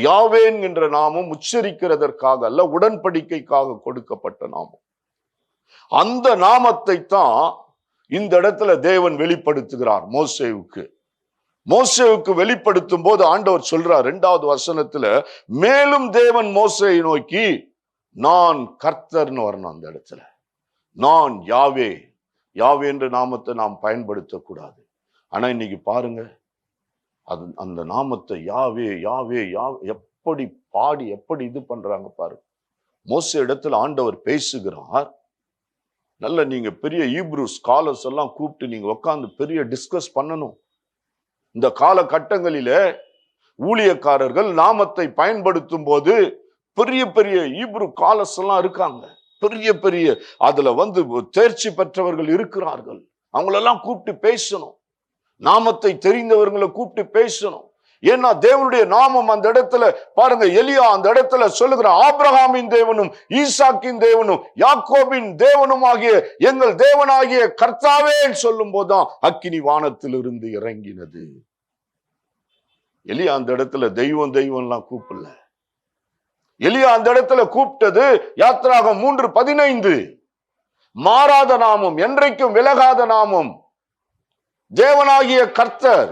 யாவே என்கின்ற நாமம் உச்சரிக்கிறதற்காக அல்ல, உடன்படிக்கைக்காக கொடுக்கப்பட்ட நாமம். அந்த நாமத்தை தான் இந்த இடத்துல தேவன் வெளிப்படுத்துகிறார் மோசேவுக்கு. மோசேவுக்கு வெளிப்படுத்தும் போது ஆண்டவர் சொல்றார் 2வது வசனத்துல, மேலும் தேவன் மோசேயை நோக்கி நான் கர்த்தர்னு வரணும். அந்த இடத்துல நான் யாவே, யாவே என்ற நாமத்தை நாம் பயன்படுத்தக்கூடாது. ஆனா இன்னைக்கு பாருங்க, அந்த நாமத்தை யாவே யாவே யாவே எப்படி பாடி எப்படி இது பண்றாங்க பாருங்க. மோசே இடத்துல ஆண்டவர் பேசுகிறார். நல்ல நீங்க பெரிய ஈப்ரூ ஸ்காலர்ஸ் எல்லாம் கூப்பிட்டு நீங்க உட்கார்ந்து பெரிய டிஸ்கஸ் பண்ணணும். இந்த காலகட்டங்களில ஊழியக்காரர்கள் நாமத்தை பயன்படுத்தும் போது பெரிய பெரிய ஈப்ரூ ஸ்காலர்ஸ் எல்லாம் இருக்காங்க. பெரிய பெரிய அதுல தேர்ச்சி பெற்றவர்கள் இருக்கிறார்கள். அவங்களெல்லாம் கூப்பிட்டு பேசணும். நாமத்தை தெரிந்தவர்களை கூப்பிட்டு பேசணும். ஏன்னா தேவனுடைய நாமம் அந்த இடத்துல பாருங்க, எலியா அந்த இடத்துல சொல்லுகிற ஆபிரகாமின் தேவனும் ஈசாக்கின் தேவனும் யாக்கோபின் தேவனும் ஆகிய எங்கள் தேவனாகிய கர்த்தாவே சொல்லும் போதுதான் அக்கினி வானத்திலிருந்து இறங்கினது. எலியா அந்த இடத்துல தெய்வம் தெய்வம் எல்லாம் கூப்பிடல. எலியா அந்த இடத்துல கூப்பிட்டது யாத்திராகம் 3:15, மாறாத நாமம், என்றைக்கும் விலகாத நாமம், தேவனாகிய கர்த்தர்.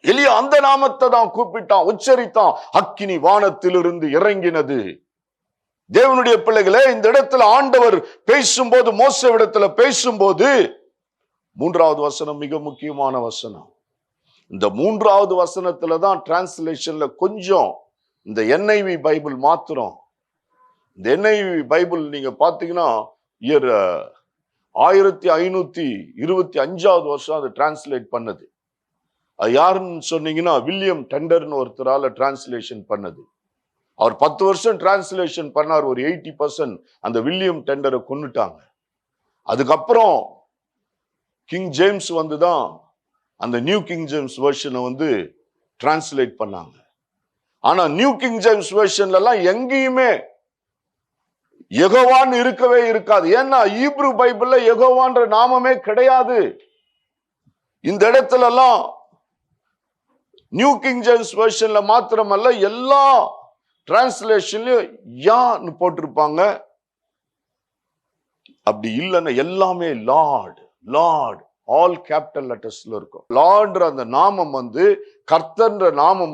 எலியா அந்த நாமத்தை தான் கூப்பிட்டான், உச்சரித்தான். அக்கினி வானத்திலிருந்து இறங்கினது. தேவனுடைய பிள்ளைகளே, இந்த இடத்துல ஆண்டவர் பேசும்போது, மோசேவிடத்துல பேசும்போது 3வது வசனம் மிக முக்கியமான வசனம். இந்த 3வது வசனத்துல தான் டிரான்ஸ்லேஷன்ல கொஞ்சம் இந்த NIV பைபிள் மாத்திரம். இந்த NIV பைபிள் நீங்க பாத்தீங்கன்னா 1525வது வருஷம் அதை டிரான்ஸ்லேட் பண்ணது. அது யாருன்னு சொன்னீங்கன்னா வில்லியம் டெண்டர்னு ஒருத்தரால டிரான்ஸ்லேஷன் பண்ணது. அவர் 10 வருஷம் டிரான்ஸ்லேஷன் பண்ணார். ஒரு 80% அந்த வில்லியம் டெண்டரை கொன்னுட்டாங்க. அதுக்கப்புறம் கிங் ஜேம்ஸ் வந்துதான் அந்த நியூ கிங் ஜேம்ஸ் வெர்ஷனை டிரான்ஸ்லேட் பண்ணாங்க. ஆனா நியூ கிங் ஜேம்ஸ் வெர்ஷன்ல எல்லாம் எங்கேயுமே யெகோவான்னு இருக்கவே இருக்காது. ஏன்னா ஈப்ரூ பைபிள்ல யெகோவான்ற நாமமே கிடையாது. இந்த இடத்துல எல்லாம் நியூ கிங் ஜேம்ஸ் வெர்ஷன்ல மாத்திரமல்ல, எல்லா டிரான்ஸ்லேஷன்லயும் யான்னு போட்டிருப்பாங்க. அப்படி இல்லைன்னா எல்லாமே லார்ட் லார்ட் ஆல் கேபிட்டல் லெட்டர்ஸ்ல இருக்கும். லார்ட்ன்ற அந்த நாமம் கர்த்தர்ன்ற நாமம்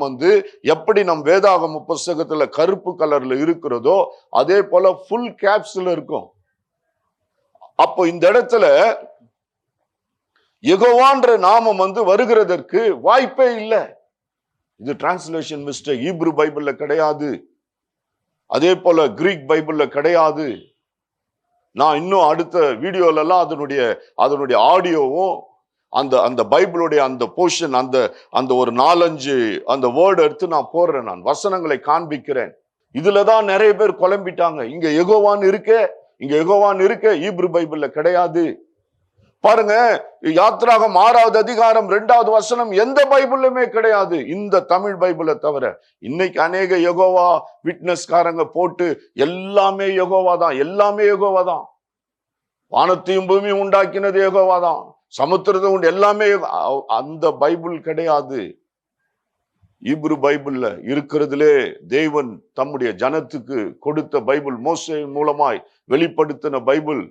எப்படி நம் வேதாகம புஸ்தகத்துல கருப்பு கலர்ல இருக்கிறதோ அதே போல ஃபுல் கேப்ஸ்ல இருக்கும். அப்போ இந்த இடத்துல யெகோவான்ற நாமம் வருகிறதற்கு வாய்ப்பே இல்லை. இது டிரான்ஸ்லேஷன் மிஸ்டேக். ஈப்ரூ பைபிள்ல கிடையாது, அதே போல கிரீக் பைபிள்ல கிடையாது. நான் இன்னும் அடுத்த வீடியோல எல்லாம் அதனுடைய ஆடியோவும் அந்த பைபிளுடைய அந்த போர்ஷன் அந்த ஒரு 4-5 அந்த வேர்டு எடுத்து நான் போடுறேன். நான் வசனங்களை காண்பிக்கிறேன். இதுலதான் நிறைய பேர் குழம்பிட்டாங்க. இங்க யெகோவான்னு இருக்க ஈப்ரூ பைபிள்ல கிடையாது. பாருங்க, யாத்திராகம் 6வது அதிகாரம் 2வது வசனம் எந்த பைபிளுமே கிடையாது, இந்த தமிழ் பைபிளை தவிர. இன்னைக்கு அநேக யெகோவா விட்னஸ்காரங்க போட்டு எல்லாமே யெகோவா தான். வானத்தையும் பூமியும் உண்டாக்கினது யெகோவா தான், சமுத்திரத்தை உண்டு எல்லாமே. அந்த பைபிள் கிடையாது. ஈப்ரூ பைபிள்ல இருக்கிறதுலே தேவன் தம்முடைய ஜனத்துக்கு கொடுத்த பைபிள், மோசே மூலமாய் வெளிப்படுத்தின பைபிள்.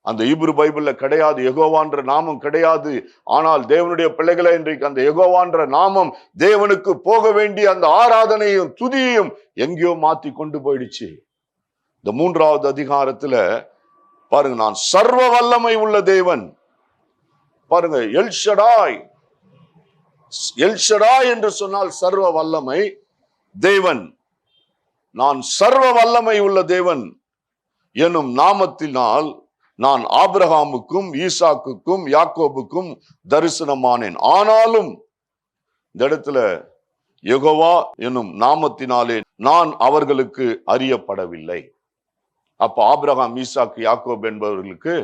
அந்த ஈப்ரூ பைபிள்ல கிடையாது, யெகோவான்ற நாமம் கிடையாது. ஆனால் தேவனுடைய பிள்ளைகளை இன்றைக்கு அந்த யெகோவான்ற நாமம் தேவனுக்கு போக வேண்டிய அந்த ஆராதனையும் துதியையும் எங்கேயோ மாத்தி கொண்டு போயிடுச்சு. இந்த 3வது அதிகாரத்துல பாருங்க, நான் சர்வ வல்லமை உள்ள தேவன். பாருங்க, எல்ஷடாய் என்று சொன்னால் சர்வ வல்லமை தேவன். நான் சர்வ வல்லமை உள்ள தேவன் எனும் நாமத்தினால் நான் ஆபிரகாமுக்கும் ஈசாக்குக்கும் யாக்கோபுக்கும் தரிசனமானேன். ஆனாலும் இந்த இடத்துல யெகோவா எனும் நாமத்தினாலே நான் அவர்களுக்கு அறியப்படவில்லை. அப்ப ஆபிரகாம், ஈசாக்கு, யாக்கோப் என்பவர்களுக்கு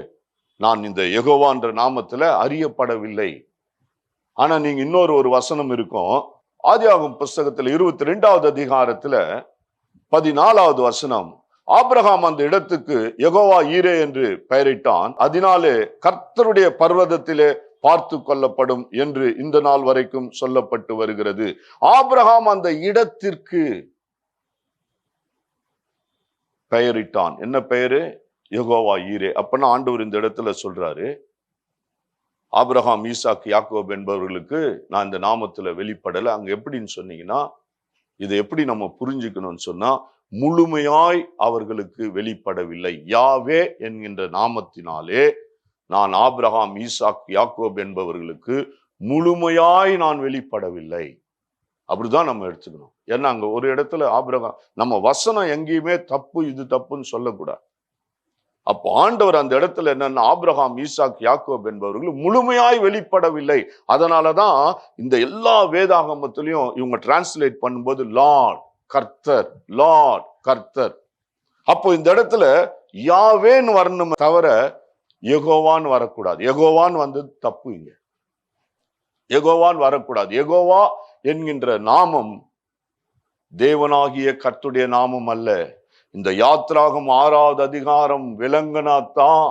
நான் இந்த யெகோவா என்ற நாமத்துல அறியப்படவில்லை. ஆனா நீங்க இன்னொரு வசனம் இருக்கும், ஆதியாகமம் புஸ்தகத்துல 22வது அதிகாரத்துல 14வது வசனம். ஆபிரகாம் அந்த இடத்துக்கு யெகோவா ஈரே என்று பெயரிட்டான். அதனாலே கர்த்தருடைய பர்வதத்திலே பார்த்து கொள்ளப்படும் என்று இந்த நாள் வரைக்கும் சொல்லப்பட்டு வருகிறது. ஆபிரகாம் அந்த இடத்திற்கு பெயரிட்டான். என்ன பெயரு? யெகோவா ஈரே. அப்பன்னா ஆண்டவர் இந்த இடத்துல சொல்றாரு, ஆபிரகாம், ஈசாக், யாக்கோப் என்பவர்களுக்கு நான் இந்த நாமத்துல வெளிப்படல. அங்க எப்படின்னு சொன்னீங்கன்னா, இதை எப்படி நம்ம புரிஞ்சுக்கணும்னு சொன்னா, முழுமையாய் அவர்களுக்கு வெளிப்படவில்லை. யாவே என்கின்ற நாமத்தினாலே நான் ஆபிரகாம், ஈசாக், யாக்கோப் என்பவர்களுக்கு முழுமையாய் நான் வெளிப்படவில்லை. அப்படிதான் நம்ம எடுத்துக்கணும். ஏன்னா அங்க ஒரு இடத்துல ஆபிரகாம், நம்ம வசனம் எங்கேயுமே தப்பு இது தப்புன்னு சொல்லக்கூடாது. அப்போ ஆண்டவர் அந்த இடத்துல என்னன்னா, ஆபிரகாம், ஈசாக், யாக்கோப் என்பவர்கள் முழுமையாய் வெளிப்படவில்லை. அதனாலதான் இந்த எல்லா வேதாகமத்திலையும் இவங்க டிரான்ஸ்லேட் பண்ணும்போது லார்ட், கர்த்தர், லார்ட், கர்த்தர். அப்போ இந்த இடத்துல யாவேன்னு வரணும் தவிர யெகோவான்னு வரக்கூடாது. யெகோவான்னு வந்தது தப்பு. இங்க யெகோவான்னு வரக்கூடாது. யெகோவா என்கின்ற நாமம் தேவனாகிய கர்த்தருடைய நாமம் அல்ல. இந்த யாத்ராகம் 6வது அதிகாரம் விளங்கினாத்தான்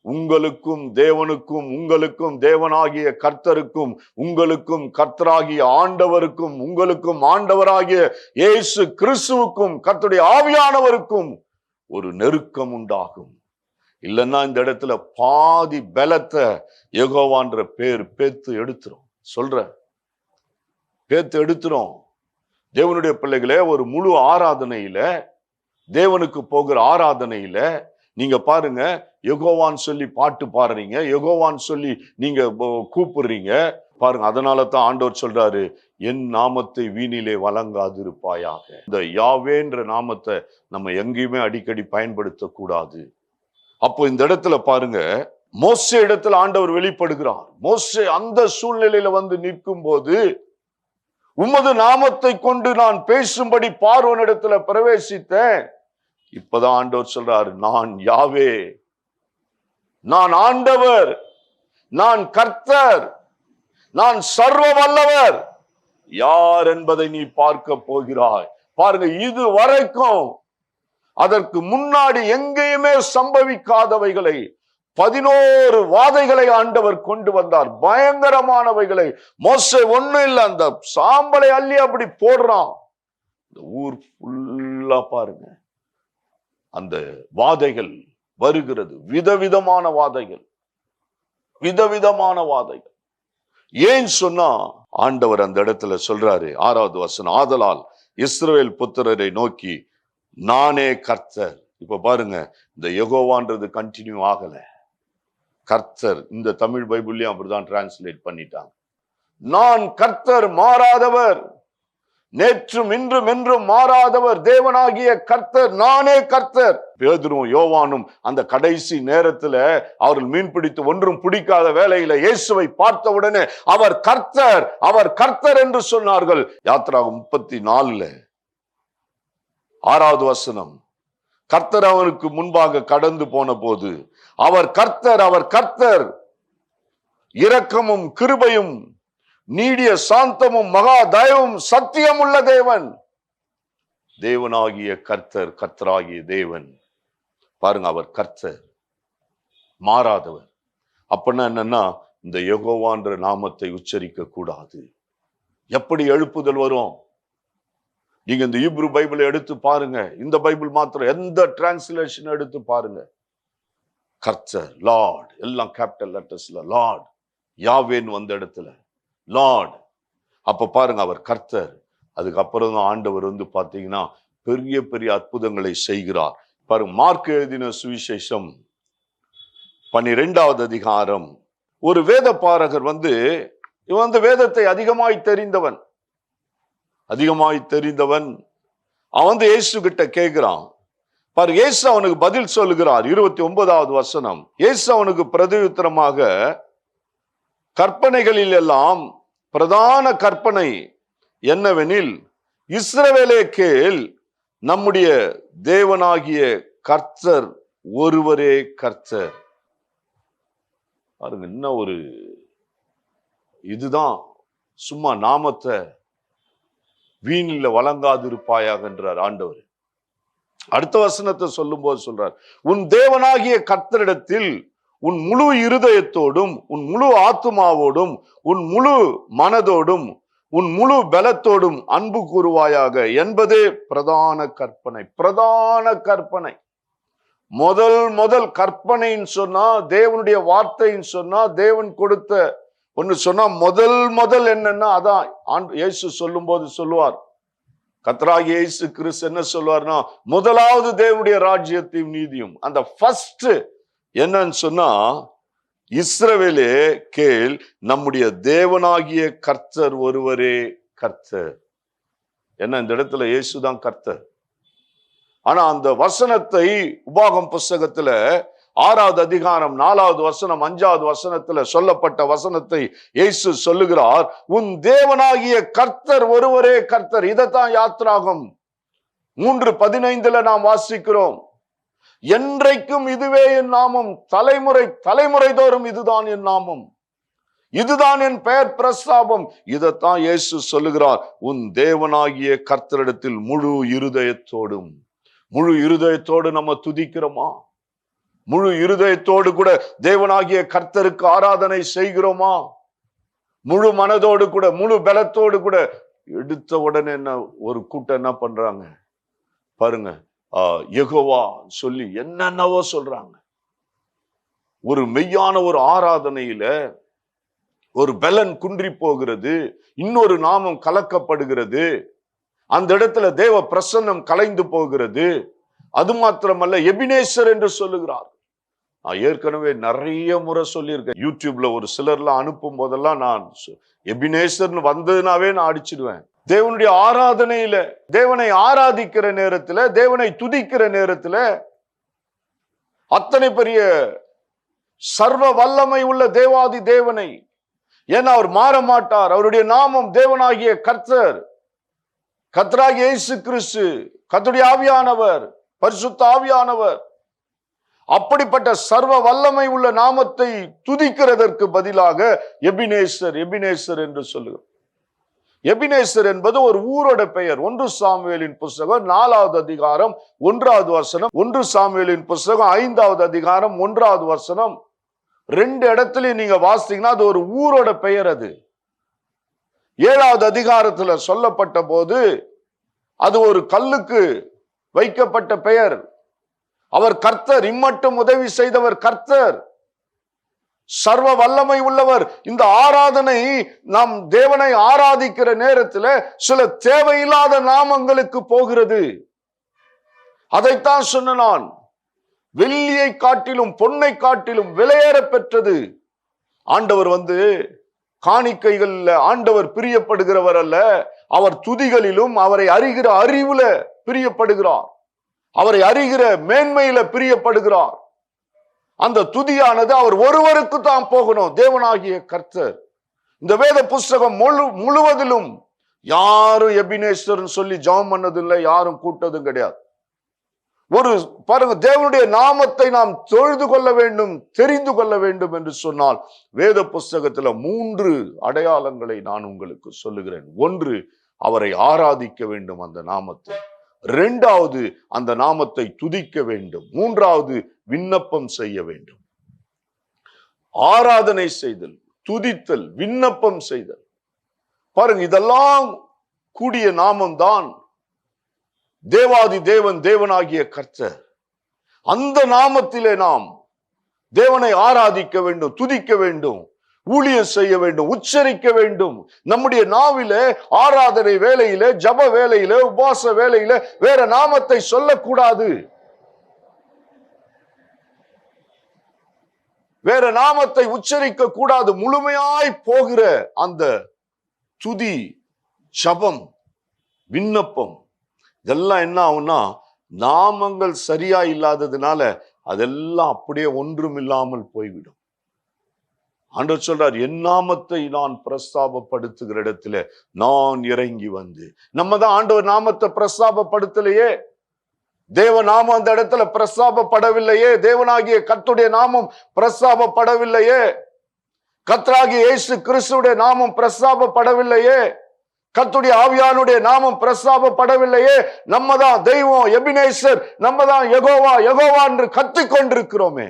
உங்களுக்கும் தேவனுக்கும், உங்களுக்கும் தேவனாகிய கர்த்தருக்கும், உங்களுக்கும் கர்த்தராகிய ஆண்டவருக்கும், உங்களுக்கும் ஆண்டவராகிய இயேசு கிறிஸ்துவுக்கும் கர்த்தருடைய ஆவியானவருக்கும் ஒரு நெருக்கம் உண்டாகும். இல்லைன்னா இந்த இடத்துல பாதி பலத்தை யெகோவான்ற பேர் பேத்து எடுத்துரும். பேத்து எடுத்துரும். தேவனுடைய பிள்ளைகளே, ஒரு முழு ஆராதனையில, தேவனுக்கு போகிற ஆராதனையில நீங்க பாருங்க, யெகோவான்னு சொல்லி பாட்டு பாடுறீங்க, யெகோவான்னு சொல்லி நீங்க கூப்பிடுறீங்க பாருங்க. அதனால தான் ஆண்டவர் சொல்றாரு, என் நாமத்தை வீணிலே வழங்காதிருப்பாயாக. இந்த யாவேன்ற நாமத்தை நம்ம எங்கேயுமே அடிக்கடி பயன்படுத்த கூடாது. அப்போ இந்த இடத்துல பாருங்க, மோசே இடத்துல ஆண்டவர் வெளிப்படுகிறார். மோசே அந்த சூழ்நிலையில வந்து நிற்கும் போது, உமது நாமத்தை கொண்டு நான் பேசும்படி பார்வோனிடத்துல பிரவேசித்தேன். இப்பதான் ஆண்டவர் சொல்றாரு, நான் யாவே, நான் ஆண்டவர், நான் கர்த்தர், நான் சர்வ வல்லவர், யார் என்பதை நீ பார்க்க போகிறாய். பாருங்க, இது வரைக்கும் அதற்கு முன்னாடி எங்கேயுமே சம்பவிக்காதவைகளை 11 வாதைகளை ஆண்டவர் கொண்டு வந்தார். பயங்கரமானவைகளை. மோசே ஒண்ணும் இல்லை, அந்த சாம்பலை அள்ளி அப்படி போடுறான். இந்த ஊர் ஃபுல்லா பாருங்க அந்த வாதைகள் வருகிறது. விதவிதமான வாதைகள், விதவிதமான வாதைகள். ஏன் சொன்னா ஆண்டவர் அந்த இடத்துல சொல்றாரு, 6வது வசனம், ஆதலால் இஸ்ரவேல் புத்திரரை நோக்கி நானே கர்த்தர். இப்ப பாருங்க, இந்த யெகோவான்றது கண்டினியூ ஆகல. கர்த்தர் இந்த தமிழ் பைபிள்லயும் அப்படிதான் டிரான்ஸ்லேட் பண்ணிட்டாங்க. நான் கர்த்தர், மாறாதவர், நேற்றும் இன்றும் என்றும் மாறாதவர், தேவனாகிய கர்த்தர், நானே கர்த்தர். பேதுரும் யோவானும் அந்த கடைசி நேரத்துல அவர்கள் மீன் பிடித்து ஒன்றும் பிடிக்காத வேளையில இயேசுவை பார்த்த உடனே அவர் கர்த்தர், அவர் கர்த்தர் என்று சொன்னார்கள். யாத்திராகம் 34 6வது வசனம், கர்த்தர் அவனுக்கு முன்பாக கடந்து போன போது அவர் கர்த்தர், அவர் கர்த்தர், இரக்கமும் கிருபையும் நீடிய சாந்தமும் மகா தயவும் சத்தியம் உள்ள தேவன், தேவனாகிய கர்த்தர், கர்த்தராகிய தேவன். பாருங்க, அவர் கர்த்தர், மாறாதவர். அப்படின்னா என்னன்னா, இந்த யெகோவான்ற நாமத்தை உச்சரிக்க கூடாது. எப்படி எழுப்புதல் வரும்? நீங்க இந்த ஹீப்ரு பைபிளை எடுத்து பாருங்க, இந்த பைபிள் மாத்திரம், எந்த டிரான்ஸ்லேஷன் எடுத்து பாருங்க, கர்த்தர், லார்ட், எல்லாம் கேபிட்டல் லெட்டர்ஸ்ல லார்ட். யாவேன்னு வந்த இடத்துல லார்ட். அப்ப பாருங்க, அவர் கர்த்தர். அதுக்கப்புறம் தான் ஆண்டவர் வந்து பாத்தீங்கன்னா பெரிய பெரிய அற்புதங்களை செய்கிறார். பாருங்க, மார்க் எழுதின சுவிசேஷம் 12வது அதிகாரம். ஒரு வேத பாரகர் இவன் வந்து வேதத்தை அதிகமாய் தெரிந்தவன். அவன் வந்து இயேசு கிட்ட கேட்கிறான். பாரு, இயேசு அவனுக்கு பதில் சொல்லுகிறார். 29வது வசனம், இயேசு அவனுக்கு பிரதியுத்தரமாக, கற்பனைகளில் எல்லாம் பிரதான கற்பனை என்னவெனில், இஸ்ரவேலே கேள், நம்முடைய தேவனாகிய கர்த்தர் ஒருவரே கர்த்தர். பாருங்க, என்ன ஒரு இதுதான். சும்மா நாமத்தை வீணில் வழங்காதிருப்பாயாக என்றார் ஆண்டவர். அடுத்த வசனத்தை சொல்லும் போது சொல்றார், உன் தேவனாகிய கர்த்தரிடத்தில் உன் முழு இருதயத்தோடும், உன் முழு ஆத்துமாவோடும், உன் முழு மனதோடும், உன் முழு பலத்தோடும் அன்பு கூறுவாயாக என்பதே பிரதான கற்பனை. பிரதான கற்பனை. முதல் கற்பனைன்னு சொன்னா, தேவனுடைய வார்த்தைன்னு சொன்னா, தேவன் கொடுத்த ஒன்னு சொன்னா, முதல் என்னன்னா அதான் இயேசு சொல்லும் போது சொல்லுவார். கர்த்தராகிய இயேசு கிறிஸ்து என்ன சொல்வார்னா, முதலாவது தேவனுடைய ராஜ்யத்தையும் நீதியும். அந்த ஃபர்ஸ்ட் என்னன்னு சொன்னா, இஸ்ரவேலே கேள், நம்முடைய தேவனாகிய கர்த்தர் ஒருவரே கர்த்தர். என்ன, இந்த இடத்துல இயேசுதான் கர்த்தர். ஆனா அந்த வசனத்தை உபாகம் புஸ்தகத்துல 6வது அதிகாரம் 4வது வசனம் 5வது வசனத்துல சொல்லப்பட்ட வசனத்தை இயேசு சொல்லுகிறார், உன் தேவனாகிய கர்த்தர் ஒருவரே கர்த்தர். இதைத்தான் யாத்ராகம் 3:15 நாம் வாசிக்கிறோம். என்றைக்கும் இதுவே என் நாமம், தலைமுறை தோறும் இதுதான் என் நாமம், இதுதான் என் பெயர் பிரஸ்தாபம். இதைத்தான் இயேசு சொல்லுகிறார், உன் தேவனாகிய கர்த்தரிடத்தில் முழு இருதயத்தோடு நம்ம துதிக்கிறோமா? முழு இருதயத்தோடு கூட தேவனாகிய கர்த்தருக்கு ஆராதனை செய்கிறோமா? முழு மனதோடு கூட, முழு பலத்தோடு கூட. எடுத்த உடனே என்ன ஒரு கூட்டம் என்ன பண்றாங்க பாருங்க, யெகோவா சொல்லி என்னென்னவோ சொல்றாங்க. ஒரு மெய்யான ஒரு ஆராதனையில ஒரு பலன் குன்றி போகிறது, இன்னொரு நாமம் கலக்கப்படுகிறது, அந்த இடத்துல தேவ பிரசன்னம் கலைந்து போகிறது. அது மாத்திரமல்ல, எபினேசர் என்று சொல்லுகிறார். நான் ஏற்கனவே நிறைய முறை சொல்லியிருக்கேன். யூடியூப்ல ஒரு சிலர்லாம் அனுப்பும் போதெல்லாம் நான் எபினேசர்னு வந்ததுனாவே நான் அடிச்சிடுவேன். தேவனுடைய ஆராதனையில, தேவனை ஆராதிக்கிற நேரத்துல, தேவனை துதிக்கிற நேரத்துல, அத்தனை பெரிய சர்வ வல்லமை உள்ள தேவாதி தேவனை, ஏன்னா அவர் மாற மாட்டார். அவருடைய நாமம் தேவனாகிய கர்த்தர், கர்த்தராகிய இயேசு கிறிஸ்து, கர்த்தருடைய ஆவியானவர், பரிசுத்த ஆவியானவர். அப்படிப்பட்ட சர்வ வல்லமை உள்ள நாமத்தை துதிக்கிறதற்கு பதிலாக எபினேசர் என்று சொல்லுகிறோம். எபினேசர் என்பது ஒரு ஊரோட பெயர். 1 சாமுவேலின் புஸ்தகம் 4வது அதிகாரம் 1வது வசனம், 1 சாமுவேலின் புஸ்தகம் 5வது அதிகாரம் 1வது வசனம், 2 இடத்துலயும் நீங்க வாசித்தீங்கன்னா அது ஒரு ஊரோட பெயர். அது 7வது அதிகாரத்துல சொல்லப்பட்ட போது அது ஒரு கல்லுக்கு வைக்கப்பட்ட பெயர். அவர் கர்த்தர், இம்மட்டும் உதவி செய்தவர் கர்த்தர், சர்வ வல்லமை உள்ளவர். இந்த ஆராதனை, நாம் தேவனை ஆராதிக்கிற நேரத்தில் சில தேவையில்லாத நாமங்களுக்கு போகிறது. அதைத்தான் சொன்ன நான், வெள்ளியை காட்டிலும் பொன்னை காட்டிலும் விலையேற பெற்றது. ஆண்டவர் காணிக்கைகள் ஆண்டவர் பிரியப்படுகிறவர் அல்ல, அவர் துதிகளிலும் அவரை அறிகிற அறிவுல பிரியப்படுகிறார், அவரை அறிகிற மேன்மையில பிரியப்படுகிறார். அந்த துதியானது அவர் ஒருவருக்கு தான் போகணும், தேவனாகிய கர்த்தர். இந்த வேத புஸ்தகம் முழுவதிலும் யாரும் எபினேசர் சொல்லி ஜெபம் பண்ணதில்லை, யாரும் கூட்டதும் கிடையாது. பாருங்க, தேவனுடைய நாமத்தை நாம் தொழுது கொள்ள வேண்டும், தெரிந்து கொள்ள வேண்டும் என்று சொன்னால் வேத புஸ்தகத்துல 3 அடையாளங்களை நான் உங்களுக்கு சொல்லுகிறேன். 1, அவரை ஆராதிக்க வேண்டும் அந்த நாமத்தை. 2வது, அந்த நாமத்தை துதிக்க வேண்டும். 3வது, விண்ணப்பம் செய்ய வேண்டும். ஆராதனை செய்தல், துதித்தல், விண்ணப்பம் செய்தல். பாருங்க, இதெல்லாம் கூடிய நாமம் தான் தேவாதி தேவன், தேவனாகிய கர்த்தர். அந்த நாமத்திலே நாம் தேவனை ஆராதிக்க வேண்டும், துதிக்க வேண்டும், ஊழியம் செய்ய வேண்டும், உச்சரிக்க வேண்டும். நம்முடைய நாவிலே ஆராதனை வேளையில, ஜப வேளையில, உபாச வேளையில வேற நாமத்தை சொல்லக்கூடாது. வேற நாமத்தை உச்சரிக்க கூடாது. முழுமையாய் போகிற அந்த துதி, ஜபம், விண்ணப்பம், இதெல்லாம் என்ன ஆகும்னா, நாமங்கள் சரியா இல்லாததுனால அதெல்லாம் அப்படியே ஒன்றும் இல்லாமல் போய்விடும். ஆண்டவர் சொல்றார், என் நாமத்தை நான் பிரஸ்தாபப்படுத்துகிற இடத்துல நான் இறங்கி வந்து. நம்ம தான் ஆண்டவர் நாமத்தை பிரஸ்தாபப்படுத்தலையே, தேவ நாமம் அந்த இடத்துல பிரஸ்தாபப்படவில்லையே, தேவனாகிய கர்த்தருடைய நாமம் பிரஸ்தாபப்படவில்லையே, கர்த்தராகிய இயேசு கிறிஸ்துவுடைய நாமம் பிரஸ்தாபப்படவில்லையே, கர்த்தருடைய ஆவியானுடைய நாமம் பிரஸ்தாபப்படவில்லையே. நம்ம தான் தெய்வம், எபினேசர், நம்ம தான் யெகோவா யெகோவா என்று கத்திக் கொண்டிருக்கிறோமே.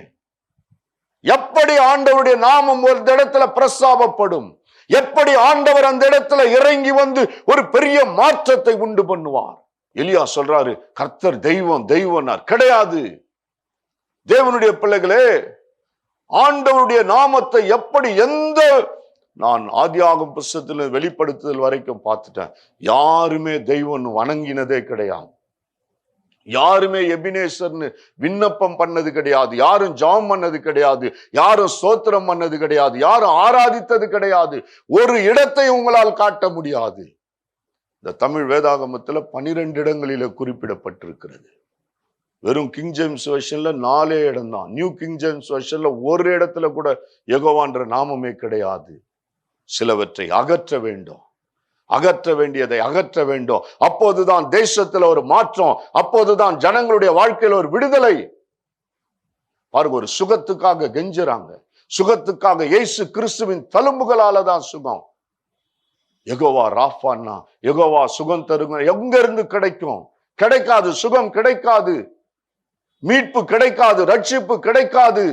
எப்படி ஆண்டவருடைய நாமம் ஒரு இடத்துல பிரஸ்தாபப்படும், எப்படி ஆண்டவர் அந்த இடத்துல இறங்கி வந்து ஒரு பெரிய மாற்றத்தை உண்டு பண்ணுவார். எலியா சொல்றாரு, கர்த்தர் தெய்வம் தெய்வம்னார். கிடையாது. தேவனுடைய பிள்ளைகளே, ஆண்டவருடைய நாமத்தை எப்படி நான் ஆதியாகமம் புத்தகத்துல வெளிப்படுத்துதல் வரைக்கும் பார்த்துட்டேன். யாருமே தெய்வம் வணங்கினதே கிடையாது. யாருமே எபினேசர்னு விண்ணப்பம் பண்ணது கிடையாது. யாரும் ஜெபம் பண்ணது கிடையாது. யாரும் ஸ்தோத்திரம் பண்ணது கிடையாது. யாரும் ஆராதித்தது கிடையாது. ஒரு இடத்தை உங்களால் காட்ட முடியாது. இந்த தமிழ் வேதாகமத்துல 12 இடங்களில குறிப்பிடப்பட்டிருக்கிறது. வெறும் கிங் ஜேம்ஸ் வெர்ஷன்ல 4 இடம் தான். நியூ கிங் ஜேம்ஸ் வெர்ஷன்ல ஒரு இடத்துல கூட யெகோவான்ற நாமமே கிடையாது. சிலவற்றை அகற்ற வேண்டும். அகற்ற வேண்டியதை அகற்ற வேண்டும். அப்போதுதான் தேசத்துல ஒரு மாற்றம், அப்போதுதான் ஜனங்களுடைய வாழ்க்கையில் ஒரு விடுதலை. பாருங்க, ஒரு சுகத்துக்காக கெஞ்சுறாங்க. சுகத்துக்காக இயேசு கிறிஸ்துவின் தழும்புகளால தான் சுகம். யெகோவா ராஃபான்னா, யெகோவா சுகம் தருங்க. எங்க இருந்து கிடைக்கும்? கிடைக்காது. சுகம் கிடைக்காது, மீட்பு கிடைக்காது, ரட்சிப்பு கிடைக்காது.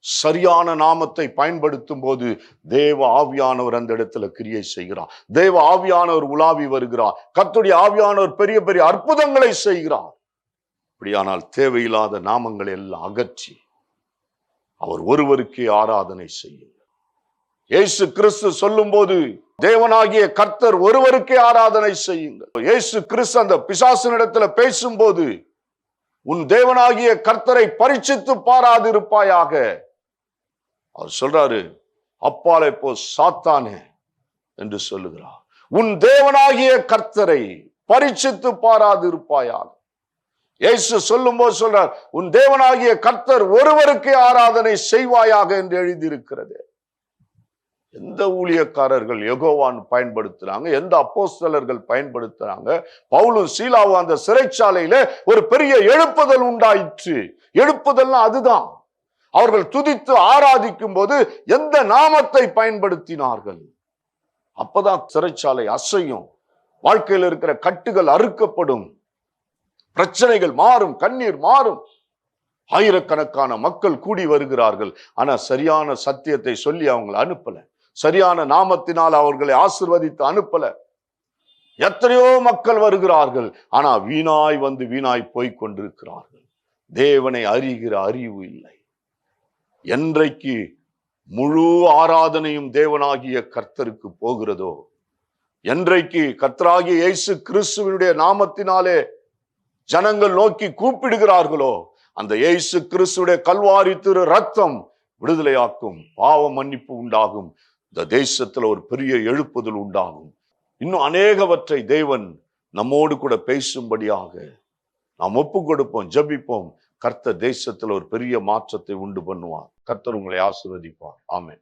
சரியான நாமத்தை பயன்படுத்தும் போது தேவ ஆவியானவர் அந்த இடத்துல கிரியை செய்கிறார். தேவ ஆவியானவர் உலாவி வருகிறார். கர்த்தருடைய ஆவியானவர் பெரிய பெரிய அற்புதங்களை செய்கிறார். அப்படியானால் தேவையில்லாத நாமங்களை எல்லாம் அகற்றி அவர் ஒருவருக்கே ஆராதனை செய்யுங்கள். இயேசு கிறிஸ்து சொல்லும் போது தேவனாகிய கர்த்தர் ஒருவருக்கே ஆராதனை செய்யுங்கள். இயேசு கிறிஸ்து அந்த பிசாசினிடத்துல பேசும்போது, உன் தேவனாகிய கர்த்தரை பரீட்சித்து பாராதிருப்பாயாக. அவர் சொல்றாரு, அப்பாலே போ சாத்தானே என்று சொல்லுகிறார். உன் தேவனாகிய கர்த்தரை பரீட்சித்து பாராதிருப்பாயாக. இயேசு சொல்லும் போது சொல்றார், உன் தேவனாகிய கர்த்தர் ஒருவருக்கே ஆராதனை செய்வாயாக என்று எழுதியிருக்கிறது. எந்த ஊழியக்காரர்கள் யெகோவான் பயன்படுத்துறாங்க? எந்த அப்போஸ்தலர்கள் பயன்படுத்துறாங்க? பவுலும் சீலாவும் அந்த சிறைச்சாலையில ஒரு பெரிய எழுப்புதல் உண்டாயிற்று. எழுப்புதல்னா அதுதான். அவர்கள் துதித்து ஆராதிக்கும் போது எந்த நாமத்தை பயன்படுத்தினார்கள்? அப்பதான் சிறைச்சாலை அசையும். வாழ்க்கையில் இருக்கிற கட்டுகள் அறுக்கப்படும், பிரச்சனைகள் மாறும், கண்ணீர் மாறும். ஆயிரக்கணக்கான மக்கள் கூடி வருகிறார்கள். ஆனா சரியான சத்தியத்தை சொல்லி அவங்களை அனுப்பல. சரியான நாமத்தினால் அவர்களை ஆசீர்வதித்து அனுப்பல. எத்தனையோ மக்கள் வருகிறார்கள், ஆனா வீணாய் வந்து வீணாய் போய் கொண்டிருக்கிறார்கள். தேவனை அறிகிற அறிவு இல்லை. என்றைக்கு முழு ஆராதனையும் தேவனாகிய கர்த்தருக்கு போகிறதோ, என்றைக்கு கர்த்தராகிய இயேசு கிறிஸ்துவினுடைய நாமத்தினாலே ஜனங்கள் நோக்கி கூப்பிடுகிறார்களோ, அந்த இயேசு கிறிஸ்துடைய கல்வாரி திரு ரத்தம் விடுதலையாக்கும், பாவ மன்னிப்பு உண்டாகும். இந்த தேசத்துல ஒரு பெரிய எழுப்புதல் உண்டாகும். இன்னும் அநேகவற்றை தேவன் நம்மோடு கூட பேசும்படியாக நாம் ஒப்பு கொடுப்போம், ஜெபிப்போம். கர்த்தர் தேசத்துல ஒரு பெரிய மாற்றத்தை உண்டு பண்ணுவார். கர்த்தர் உங்களை ஆசீர்வதிப்பார். ஆமென்.